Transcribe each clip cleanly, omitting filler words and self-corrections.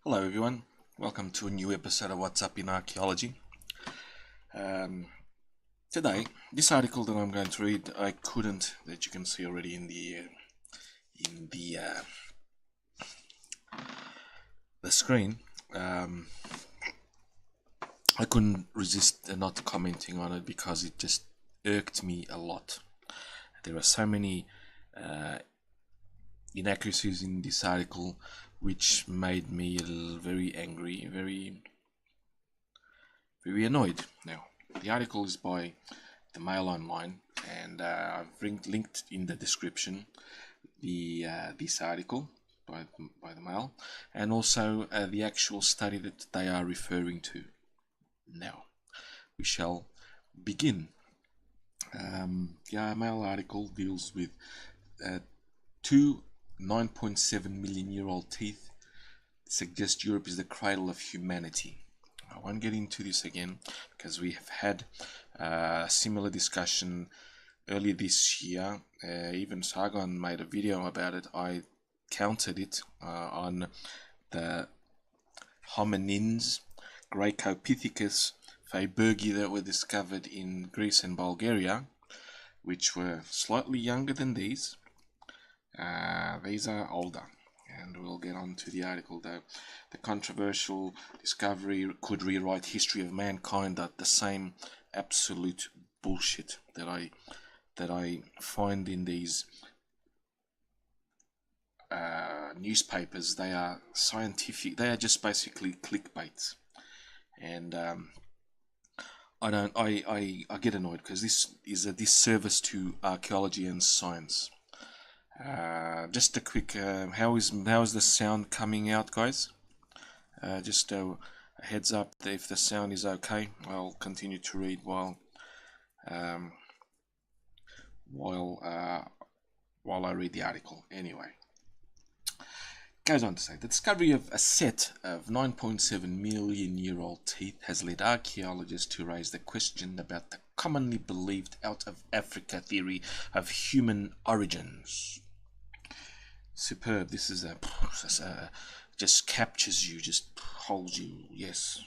Hello everyone, welcome to a new episode of What's Up in Archaeology. Today, this article that I'm going to read, I couldn't, that you can see already in the screen. I couldn't resist not commenting on it because it just irked me a lot. There are so many inaccuracies in this article which made me very angry, very annoyed. Now, the article is by the MailOnline, and I've linked in the description this article by the Mail, and also the actual study that they are referring to. Now, we shall begin. Mail article deals with two 9.7 million year old teeth suggest Europe is the cradle of humanity. I won't get into this again because we have had a similar discussion earlier this year. Even Sargon made a video about it. I counted it on the hominins, Greco-Pithecus feibergi, that were discovered in Greece and Bulgaria, which were slightly younger than these. These are older, and we'll get on to the article. Though the controversial discovery could rewrite history of mankind, that the same absolute bullshit that I find in these newspapers. They are scientific. They are just basically clickbait, and I get annoyed because this is a disservice to archaeology and science. Just a quick, how is the sound coming out, guys? Just a heads up that if the sound is okay, I'll continue to read while I read the article. Anyway, goes on to say the discovery of a set of 9.7 million year old teeth has led archaeologists to raise the question about the commonly believed out of Africa theory of human origins. Superb. This is just captures you, just holds you. Yes.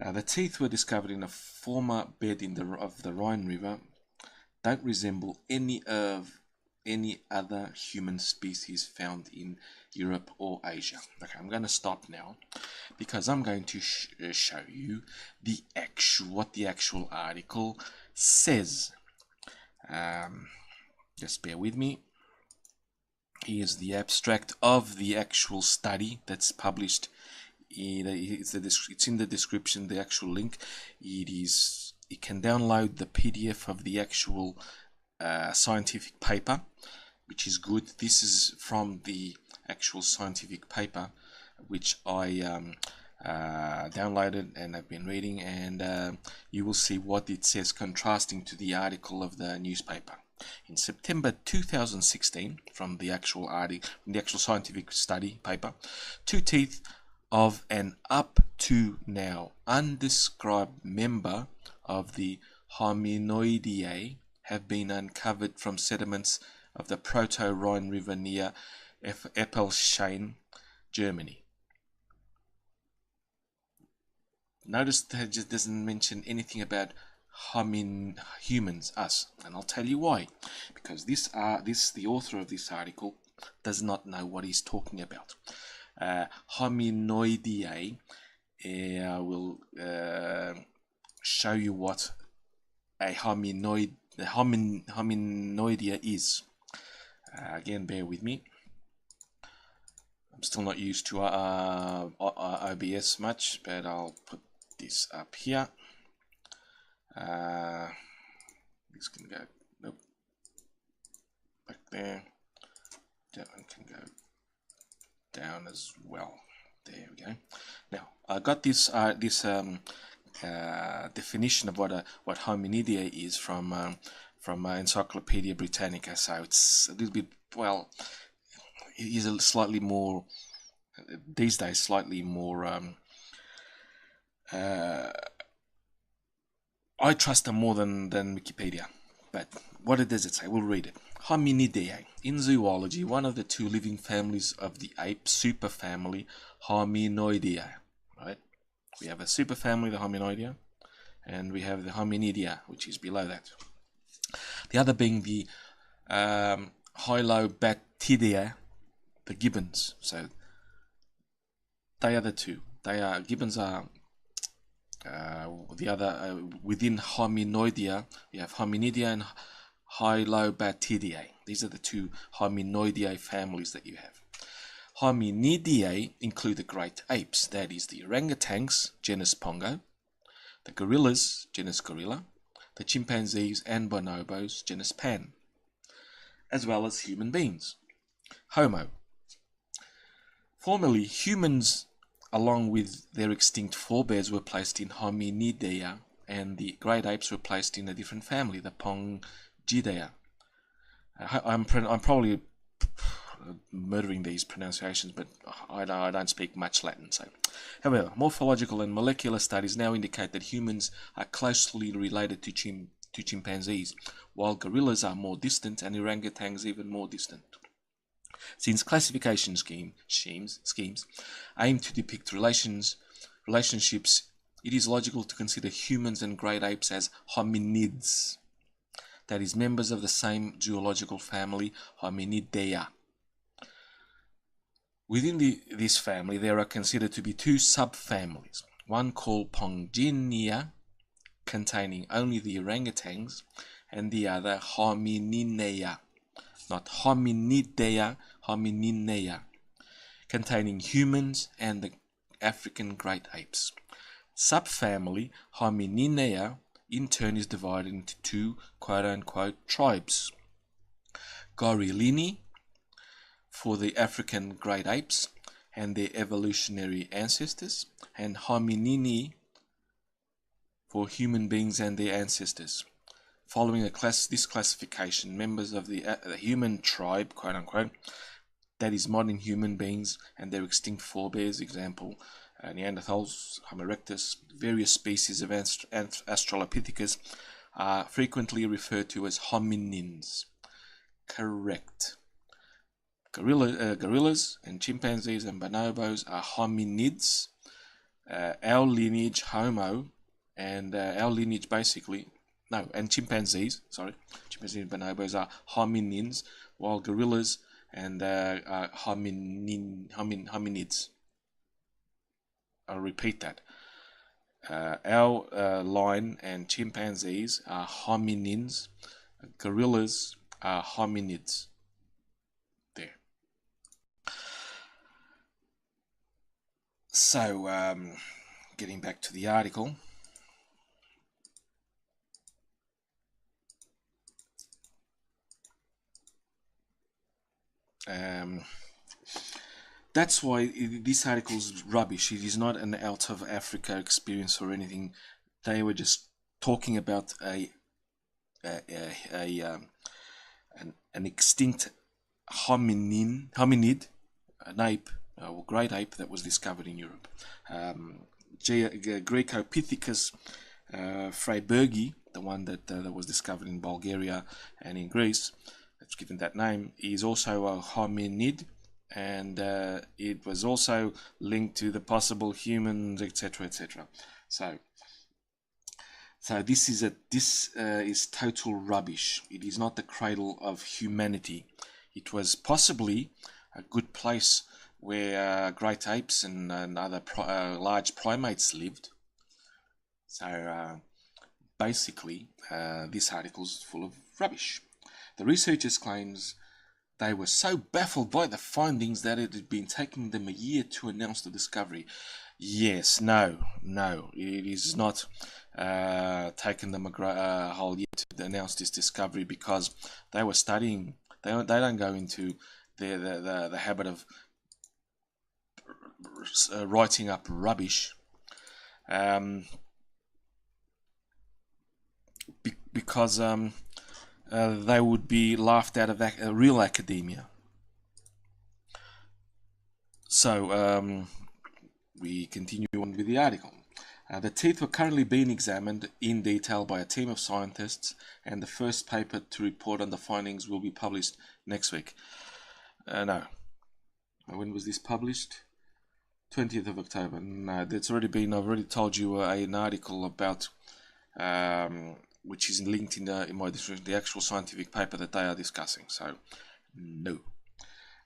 The teeth were discovered in a former bed of the Rhine River. Don't resemble any other human species found in Europe or Asia. Okay, I'm going to stop now because I'm going to show you what the actual article says. Just bear with me. Here's the abstract of the actual study that's published. It's in the description, the actual link. You can download the PDF of the actual scientific paper, which is good. This is from the actual scientific paper, which I downloaded and I've been reading, and you will see what it says contrasting to the article of the newspaper. In September 2016, from the actual scientific study paper, two teeth of an up to now undescribed member of the hominoideae have been uncovered from sediments of the Proto-Rhine River near Eppelstein, Germany. Notice that it just doesn't mention anything about humans, us, and I'll tell you why. Because the author of this article does not know what he's talking about. Hominoideae, I will show you what a hominoidea is. Again, bear with me. I'm still not used to OBS much, but I'll put this up here. This can go back there. That one can go down as well. There we go. Now I got this definition of what hominidea is from Encyclopedia Britannica. So it's a little bit, well, it is a slightly more these days, slightly more. I trust them more than Wikipedia. But what does it say? We'll read it. Hominidae. In zoology, one of the two living families of the ape superfamily Hominoidea. Right? We have a superfamily, the Hominoidea, and we have the Hominidea, which is below that. The other being the Hylobatidae, the gibbons. So they are the two. Gibbons are the other within Hominoidea. You have Hominidea and Hylobatidae. These are the two Hominoideae families that you have. Hominidae include the great apes, that is the orangutans, genus Pongo, the gorillas, genus Gorilla, the chimpanzees and bonobos, genus Pan, as well as human beings. Homo. Formerly, humans, along with their extinct forebears, were placed in Hominidea, and the great apes were placed in a different family, the Pongidae. I'm probably murdering these pronunciations, but I don't speak much Latin. So, however, morphological and molecular studies now indicate that humans are closely related to chimpanzees, while gorillas are more distant and orangutans even more distant. Since classification schemes aim to depict relationships, it is logical to consider humans and great apes as hominids, that is, members of the same zoological family, Hominidea. Within this family, there are considered to be two subfamilies, one called Ponginia, containing only the orangutans, and the other Homininea, not Hominidea, Homininea, containing humans and the African great apes. Subfamily Homininea in turn is divided into two quote-unquote tribes. Gorillini for the African great apes and their evolutionary ancestors, and Hominini for human beings and their ancestors. Following this classification, members of the human tribe, quote-unquote, that is modern human beings and their extinct forebears, example, Neanderthals, Homo erectus, various species of Australopithecus, are frequently referred to as hominins. Correct. Gorillas and chimpanzees and bonobos are hominids. Our lineage, Homo, and our lineage and chimpanzees and bonobos are hominins, while gorillas and are hominids. I'll repeat that. Our line and chimpanzees are hominins. Gorillas are hominids. There. So, getting back to the article. That's why this article is rubbish. It is not an out of Africa experience or anything. They were just talking about an extinct hominid, an ape, or great ape that was discovered in Europe. Greco-Pithecus freibergi, the one that was discovered in Bulgaria and in Greece, that's given that name, is also a hominid, and it was also linked to the possible humans, etc., etc. So this is total rubbish. It is not the cradle of humanity. It was possibly a good place where great apes and other large primates lived. So basically, this article is full of rubbish. The researchers claims they were so baffled by the findings that it had been taking them a year to announce the discovery. Yes, no, it is not taken them a whole year to announce this discovery, because they were studying. They don't go into the habit of writing up rubbish, because they would be laughed out of real academia. So we continue on with the article. The teeth were currently being examined in detail by a team of scientists, and the first paper to report on the findings will be published next week. No. When was this published? 20th of October. No, that's already been. I've already told you an article about, which is linked in my description, the actual scientific paper that they are discussing. So, no.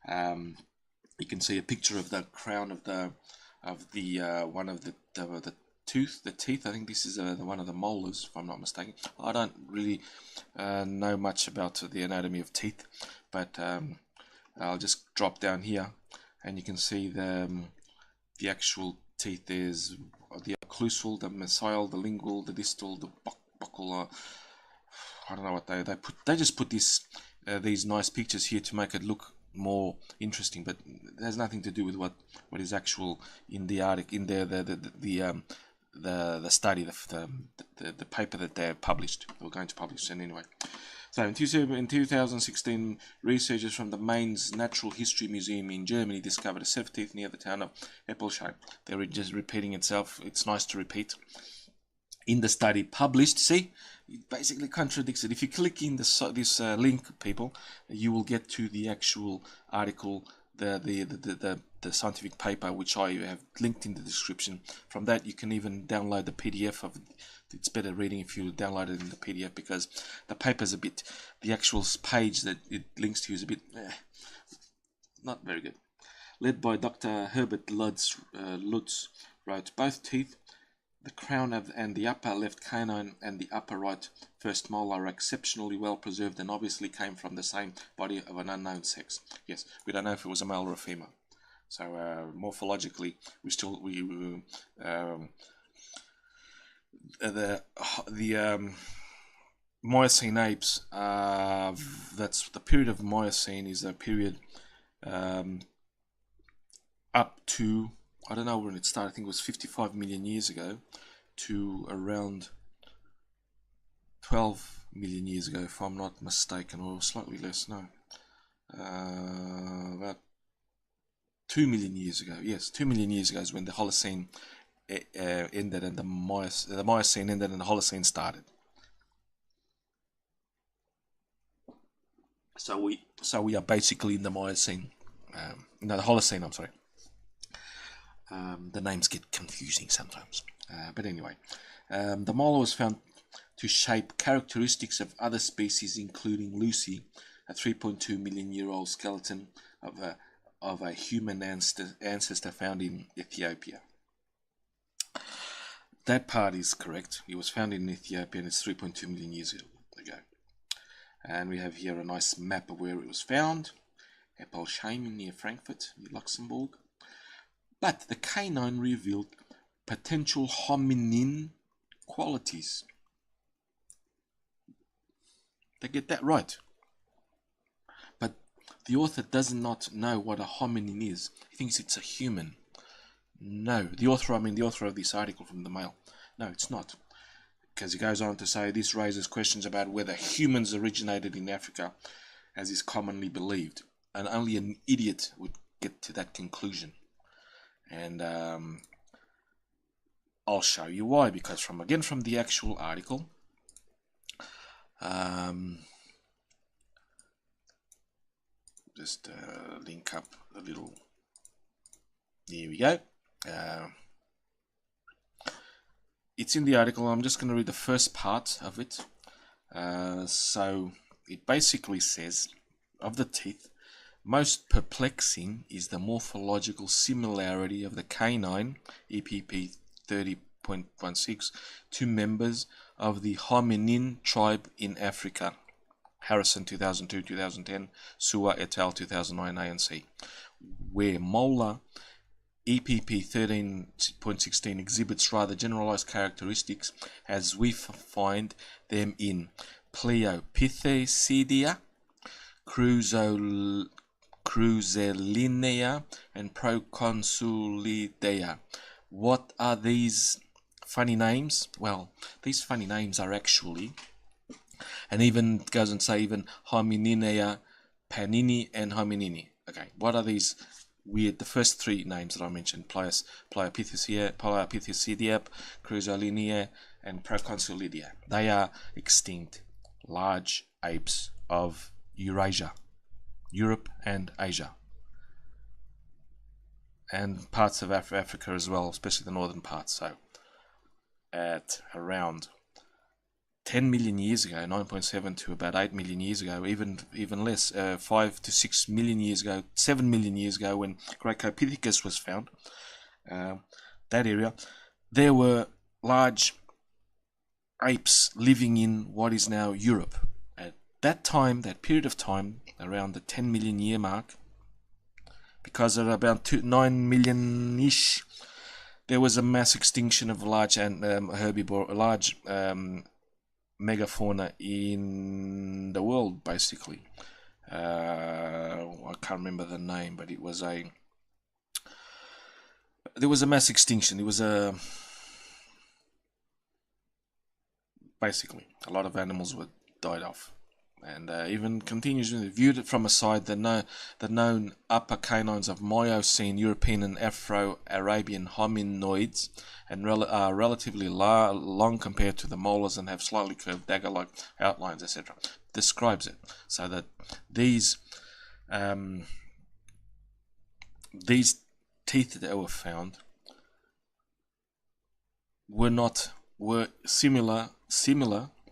You can see a picture of the crown of the one of the teeth. I think this is one of the molars, if I'm not mistaken. I don't really know much about the anatomy of teeth, but I'll just drop down here, and you can see the actual teeth. There's the occlusal, the mesial, the lingual, the distal, the buccal. I don't know what they put. They just put these nice pictures here to make it look more interesting, but it has nothing to do with what is actual in the article, in there, the study, the paper that they published, or going to publish. And anyway, so in 2016, researchers from the Mainz Natural History Museum in Germany discovered a set of teeth near the town of Eppelsheim. They're just repeating itself. It's nice to repeat. In the study published, see, it basically contradicts it. If you click in this link, people, you will get to the actual article, the scientific paper, which I have linked in the description. From that, you can even download the PDF of it. It's better reading if you download it in the PDF, because the paper's a bit, the actual page that it links to is a bit not very good. Led by Dr. Herbert Lutz, wrote, both teeth, the crown and the upper left canine and the upper right first molar, are exceptionally well preserved and obviously came from the same body of an unknown sex. Yes, we don't know if it was a male or a female. So morphologically, the Miocene apes. That's the period of Miocene is a period up to, I don't know when it started. I think it was 55 million years ago to around 12 million years ago, if I'm not mistaken, or slightly less. No, about 2 million years ago. Yes, 2 million years ago is when the Holocene ended and the Miocene ended and the Holocene started. So we are basically in the Miocene, no, the Holocene. I'm sorry. The names get confusing sometimes, but anyway, the molar was found to shape characteristics of other species, including Lucy, a 3.2 million year old skeleton of a human ancestor found in Ethiopia. That part is correct. It was found in Ethiopia and it's 3.2 million years ago. And we have here a nice map of where it was found. Eppelsheim near Frankfurt, near Luxembourg. But the canine revealed potential hominin qualities. They get that right. But the author does not know what a hominin is. He thinks it's a human. No, the author of this article from the Mail. No, it's not. Because he goes on to say this raises questions about whether humans originated in Africa, as is commonly believed. And only an idiot would get to that conclusion. And I'll show you why, because from the actual article, just link up a little. Here we go. It's in the article. I'm just going to read the first part of it. So it basically says, of the teeth, most perplexing is the morphological similarity of the canine, EPP 30.16, to members of the hominin tribe in Africa. Harrison 2002-2010, Sua et al. 2009 A and C. Where molar EPP 13.16 exhibits rather generalized characteristics, as we find them in Pleopithecidia, Cruzellinea, and Proconsulidea. What are these funny names? Well, these funny names are actually, and even goes and say even Homininea, Panini, and Hominini. Okay, what are these weird. The first three names that I mentioned: Pliopithecidae, Crusolinea, and Proconsulidae. They are extinct, large apes of Eurasia, Europe and Asia, and parts of Africa as well, especially the northern parts. So, at around 10 million years ago, 9.7 to about 8 million years ago, even less, 5 to 6 million years ago, 7 million years ago, when Greco-Pithecus was found, that area, there were large apes living in what is now Europe. At that time, that period of time, around the 10 million year mark, because at about 9 million-ish, there was a mass extinction of large herbivore, large megafauna in the world, basically. I can't remember the name, but there was a mass extinction. It was basically a lot of animals were died off, and even continues viewed it from a side. The known upper canines of Miocene European and Afro-Arabian hominoids are relatively long compared to the molars and have slightly curved dagger-like outlines, etc. Describes it so that these teeth that were found were similar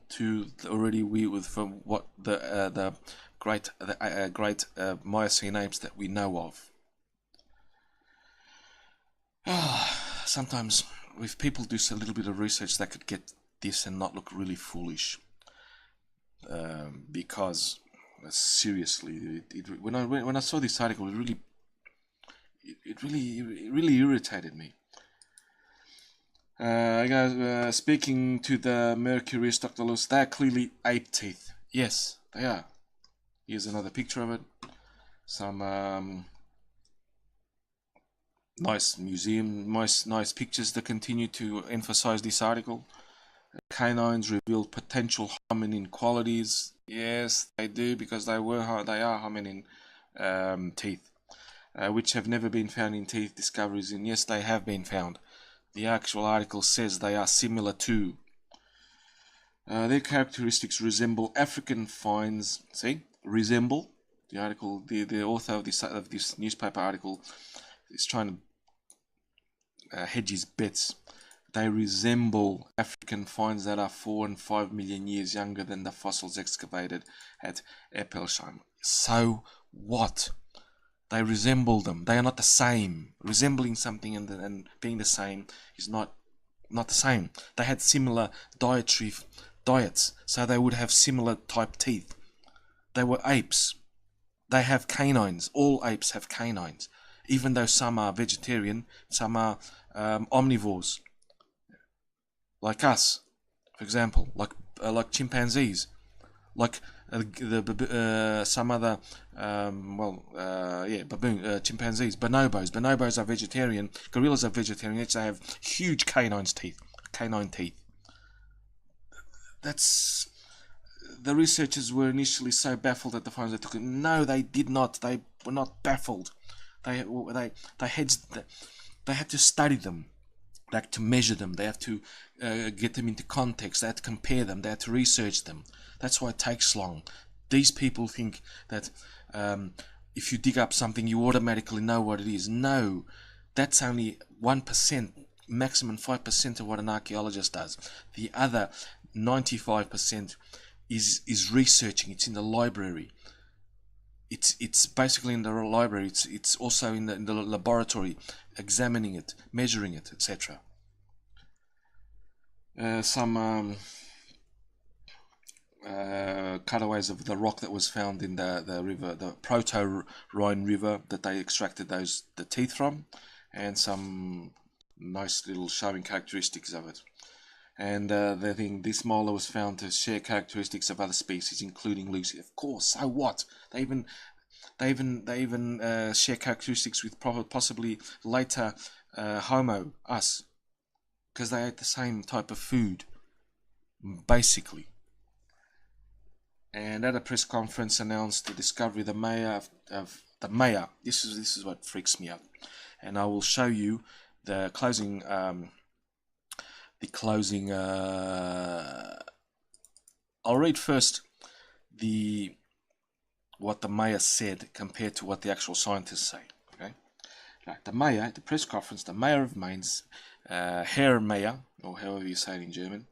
to from what the great Miocene apes that we know of. Sometimes, if people do a little bit of research, they could get this and not look really foolish. Because seriously, when I saw this article, it really irritated me. Speaking to the Mercurius, Dr. Lewis, they are clearly ape teeth. Yes, they are. Here's another picture of it. Some nice museum, nice pictures that continue to emphasize this article. Canines reveal potential hominin qualities. Yes, they do, because they are hominin teeth, which have never been found in teeth discoveries. And yes, they have been found. The actual article says they are similar to. Their characteristics resemble African finds. See, resemble. The article, the author of this newspaper article is trying to hedge his bets. They resemble African finds that are 4 and 5 million years younger than the fossils excavated at Eppelsheim. So what? They resemble them. They are not the same. Resembling something and being the same is not the same. They had similar diets, so they would have similar type teeth. They were apes. They have canines. All apes have canines, even though some are vegetarian, some are omnivores, like us, for example, like chimpanzees, like some other chimpanzees, bonobos. Bonobos are vegetarian. Gorillas are vegetarian. They have huge canine teeth. That's the researchers were initially so baffled at the finds they took it. No, they did not. They were not baffled. They had to study them. They had to measure them. They have to get them into context. They had to compare them. They had to research them. That's why it takes long. These people think that if you dig up something, you automatically know what it is. No, that's only 1%, maximum 5% of what an archaeologist does. The other 95% is researching. It's in the library. It's basically in the library. It's also in the laboratory, examining it, measuring it, etc. Some cutaways of the rock that was found in the river, the Proto-Rhine River, that they extracted the teeth from, and some nice little showing characteristics of it. And they think this molar was found to share characteristics of other species, including Lucy. Of course, so what? They even share characteristics with possibly later Homo, us, because they ate the same type of food, basically. And at a press conference announced the discovery, the mayor of the Maya. This is what freaks me out, and I will show you the closing. I'll read first what the Maya said compared to what the actual scientists say. Okay, like the Maya at the press conference, the Mayor of Mainz, Herr Mayer, or however you say it in German,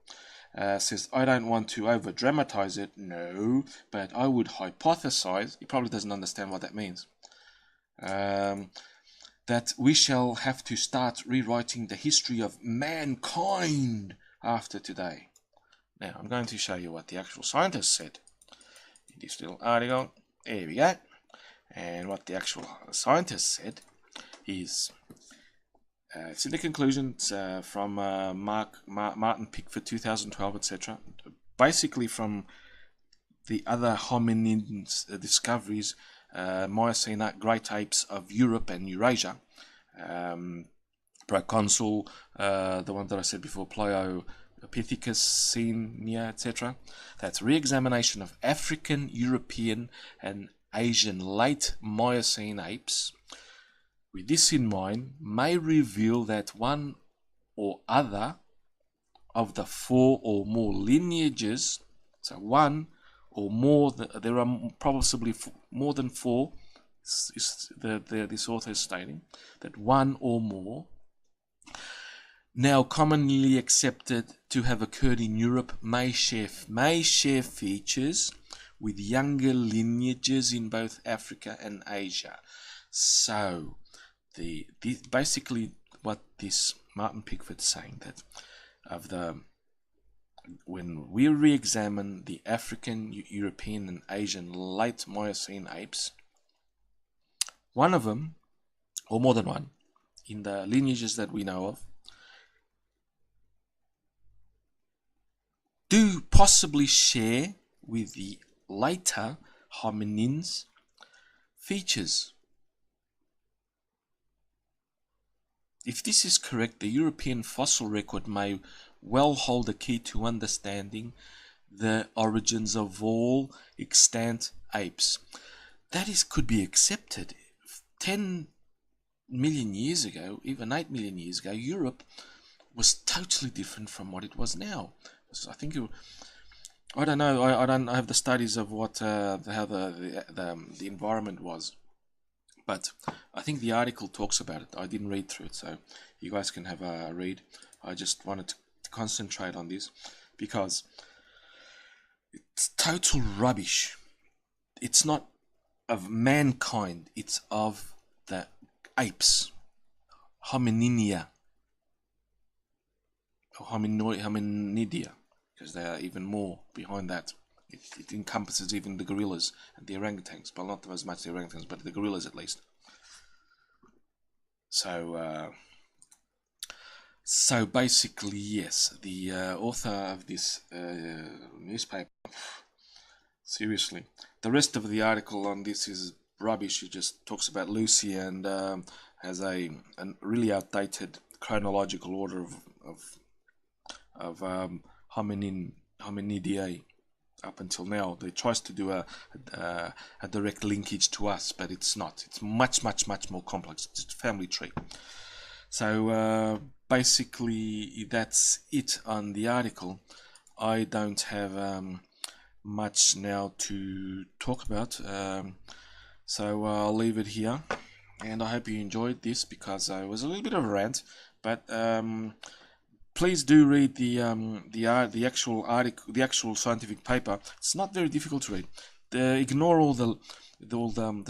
says, I don't want to over dramatize it, no, but I would hypothesize, he probably doesn't understand what that means, that we shall have to start rewriting the history of mankind after today. Now, I'm going to show you what the actual scientists said in this little article. There we go. And what the actual scientists said is, it's in the conclusions from Martin Pickford 2012, etc. Basically from the other hominid discoveries, Miocene great apes of Europe and Eurasia, proconsul, the one that I said before, Pithecus, etc. That's re-examination of African, European and Asian late Miocene apes, with this in mind, may reveal that one or other of the 4 or more lineages, so one or more, there are probably more than 4, this author is stating, that one or more, now commonly accepted to have occurred in Europe, may share features with younger lineages in both Africa and Asia. So, basically what this Martin Pickford is saying, that when we re-examine the African, European and Asian late Miocene apes, one of them, or more than one, in the lineages that we know of, do possibly share with the later hominins features. If this is correct, the European fossil record may well hold a key to understanding the origins of all extant apes. That could be accepted. 10 million years ago, even 8 million years ago, Europe was totally different from what it was now. I think I don't know. I don't have the studies of what how the environment was, but I think the article talks about it. I didn't read through it, so you guys can have a read. I just wanted to concentrate on this because it's total rubbish. It's not of mankind, it's of the apes, homininia, or hominidia, because they are even more behind that. It encompasses even the gorillas and the orangutans, but not as much the orangutans, but the gorillas at least. So basically, yes, the author of this newspaper, seriously, the rest of the article on this is rubbish. He just talks about Lucy and has a really outdated chronological order of hominidae up until now. They tries to do a direct linkage to us, but it's not. It's much more complex. It's a family tree. So basically, that's it on the article. I don't have much now to talk about, so I'll leave it here. And I hope you enjoyed this, because it was a little bit of a rant, but please do read the actual article, the actual scientific paper. It's not very difficult to read. Ignore all the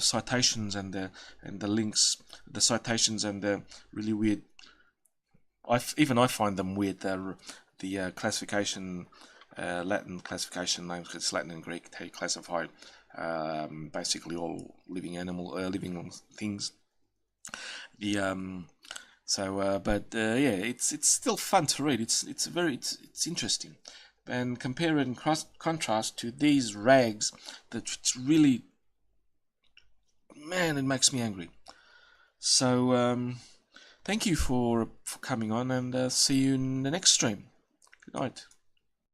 citations and the links, the citations and the really weird. I find them weird. The classification, Latin classification names. It's Latin and Greek. They classify basically all living things. But it's still fun to read. It's interesting, and compare it in contrast to these rags that it's really, man, it makes me angry. So thank you for coming on, and see you in the next stream. Good night.